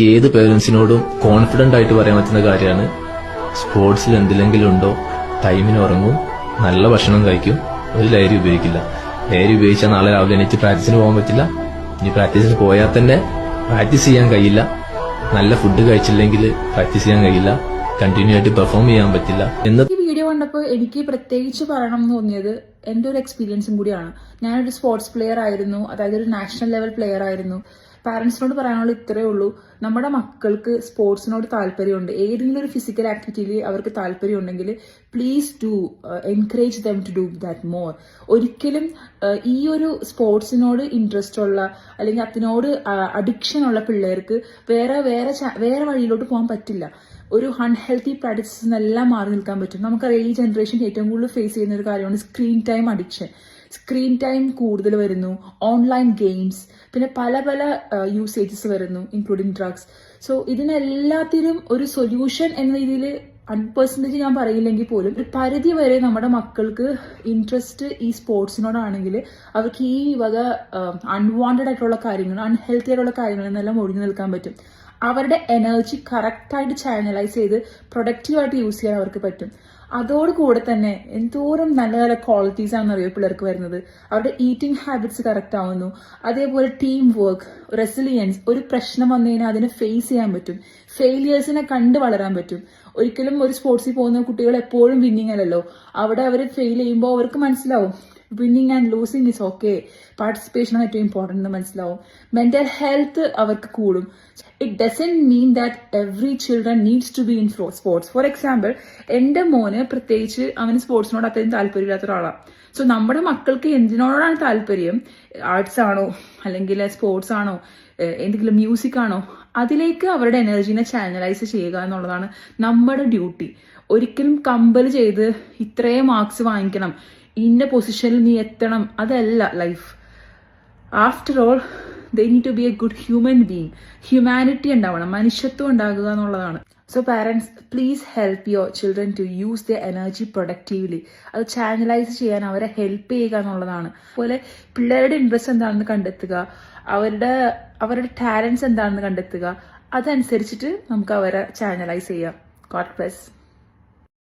ഏത് പേരൻസിനോടും കോൺഫിഡന്റ് ആയിട്ട് പറയാൻ പറ്റുന്ന കാര്യമാണ്, സ്പോർട്സിൽ എന്തിലെങ്കിലും ഉണ്ടോ ടൈമിന് ഉറങ്ങും, നല്ല ഭക്ഷണം കഴിക്കും, ഒരു ലഹരി ഉപയോഗിക്കില്ല. ലഹരി ഉപയോഗിച്ചാൽ നാളെ രാവിലെ എണീറ്റ് പ്രാക്ടീസിന് പോകാൻ പറ്റില്ല. ഇനി പ്രാക്ടീസിന് പോയാൽ തന്നെ പ്രാക്ടീസ് ചെയ്യാൻ കഴിയില്ല. നല്ല ഫുഡ് കഴിച്ചില്ലെങ്കിൽ പ്രാക്ടീസ് ചെയ്യാൻ കഴിയില്ല. കണ്ടിന്യൂ ആയിട്ട് പെർഫോം ചെയ്യാൻ പറ്റില്ല. ഈ വീഡിയോ കണ്ടപ്പോൾ എനിക്ക് പ്രത്യേകിച്ച് പറയണം എന്ന് തോന്നിയത് എൻ്റെ ഒരു എക്സ്പീരിയൻസും കൂടിയാണ്. ഞാനൊരു സ്പോർട്സ് പ്ലെയർ ആയിരുന്നു, അതായത് ഒരു നാഷണൽ ലെവൽ പ്ലെയർ ആയിരുന്നു. പാരന്റ്സിനോട് പറയാനുള്ള ഇത്രയേ ഉള്ളൂ, നമ്മുടെ മക്കൾക്ക് സ്പോർട്സിനോട് താല്പര്യമുണ്ട്, ഏതെങ്കിലും ഒരു ഫിസിക്കൽ ആക്ടിവിറ്റിയിൽ അവർക്ക് താല്പര്യമുണ്ടെങ്കിൽ please do encourage them to do that more. ഒരിക്കലും ഈ ഒരു സ്പോർട്സിനോട് ഇൻട്രസ്റ്റ് ഉള്ള അല്ലെങ്കിൽ അതിനോട് അഡിക്ഷൻ ഉള്ള പിള്ളേർക്ക് വേറെ വഴിയിലോട്ട് പോകാൻ പറ്റില്ല. ഒരു അൺഹെൽത്തി പ്രാക്ടീസസ് എന്നെല്ലാം മാറി നിൽക്കാൻ പറ്റും. നമുക്കറിയാം ഈ ജനറേഷൻ ഏറ്റവും കൂടുതൽ ഫേസ് ചെയ്യുന്ന ഒരു കാര്യമാണ് screen time addiction. Screen time കൂടുതൽ വരുന്നു, ഓൺലൈൻ ഗെയിംസ്, പിന്നെ പല പല യൂസേജസ് വരുന്നു, ഇൻക്ലൂഡിങ് ഡ്രഗ്സ്. സോ ഇതിനെല്ലാത്തിനും ഒരു സൊല്യൂഷൻ എന്ന രീതിയിൽ 100% ഞാൻ പറയില്ലെങ്കിൽ പോലും ഒരു പരിധി വരെ നമ്മുടെ മക്കൾക്ക് ഇൻട്രസ്റ്റ് ഈ സ്പോർട്സിനോടാണെങ്കിൽ അവർക്ക് ഈ വക അൺവാണ്ടഡ് ആയിട്ടുള്ള കാര്യങ്ങൾ, അൺഹെൽത്തി ആയിട്ടുള്ള കാര്യങ്ങളിൽ നിന്നെല്ലാം ഒഴിഞ്ഞു നിൽക്കാൻ പറ്റും. അവരുടെ എനർജി കറക്റ്റായിട്ട് ചാനലൈസ് ചെയ്ത് പ്രൊഡക്റ്റീവായിട്ട് യൂസ് ചെയ്യാൻ അവർക്ക് പറ്റും. അതോടുകൂടെ തന്നെ എന്തോരം നല്ല നല്ല ക്വാളിറ്റീസ് ആണെന്നറിയോ പിള്ളേർക്ക് വരുന്നത്. അവരുടെ ഈറ്റിംഗ് ഹാബിറ്റ്സ് കറക്റ്റ് ആവുന്നു. അതേപോലെ ടീം വർക്ക്, റെസിലിയൻസ്, ഒരു പ്രശ്നം വന്നു കഴിഞ്ഞാൽ അതിനെ ഫേസ് ചെയ്യാൻ പറ്റും. ഫെയിലിയേഴ്സിനെ കണ്ട് വളരാൻ പറ്റും. ഒരിക്കലും ഒരു സ്പോർട്സിൽ പോകുന്ന കുട്ടികൾ എപ്പോഴും വിന്നിങ് അല്ലല്ലോ. അവിടെ അവർ ഫെയിൽ ചെയ്യുമ്പോൾ അവർക്ക് മനസ്സിലാവും winning and losing is okay, participation ഏറ്റവും ഇമ്പോർട്ടൻ്റ് എന്ന് മനസ്സിലാവും. മെന്റൽ ഹെൽത്ത് അവർക്ക് കൂടും. It doesn't mean that every children needs to be in sports. For example, എൻ്റെ മോന് പ്രത്യേകിച്ച് അവന് സ്പോർട്സിനോട് അത്രയും താല്പര്യമില്ലാത്ത ഒരാളാണ്. സോ നമ്മുടെ മക്കൾക്ക് എന്തിനോടാണ് താല്പര്യം, ആർട്സ് ആണോ അല്ലെങ്കിൽ സ്പോർട്സ് ആണോ എന്തെങ്കിലും മ്യൂസിക് ആണോ, അതിലേക്ക് അവരുടെ എനർജീനെ ചാനലൈസ് ചെയ്യുക എന്നുള്ളതാണ് നമ്മുടെ ഡ്യൂട്ടി. ഒരിക്കലും കമ്പൽ ചെയ്ത് ഇത്രയും മാർക്സ് വാങ്ങിക്കണം, ഇന്ന പൊസിഷനിൽ നീ എത്തണം, അതല്ല life. After all they need to be a good human being. Humanity ഉണ്ടാവണം, മനുഷ്യത്വം ഉണ്ടാകുക എന്നുള്ളതാണ്. So parents, please help your children to use the energy productively. അത് ചാനലൈസ് ചെയ്യാൻ അവരെ ഹെൽപ്പ് ചെയ്യുക എന്നുള്ളതാണ്. അതുപോലെ പിള്ളേരുടെ ഇൻട്രസ്റ്റ് എന്താണെന്ന് കണ്ടെത്തുക, അവരുടെ ടാലൻസ് എന്താണെന്ന് കണ്ടെത്തുക, അതനുസരിച്ചിട്ട് നമുക്ക് അവരെ ചാനലൈസ് ചെയ്യാം. God bless.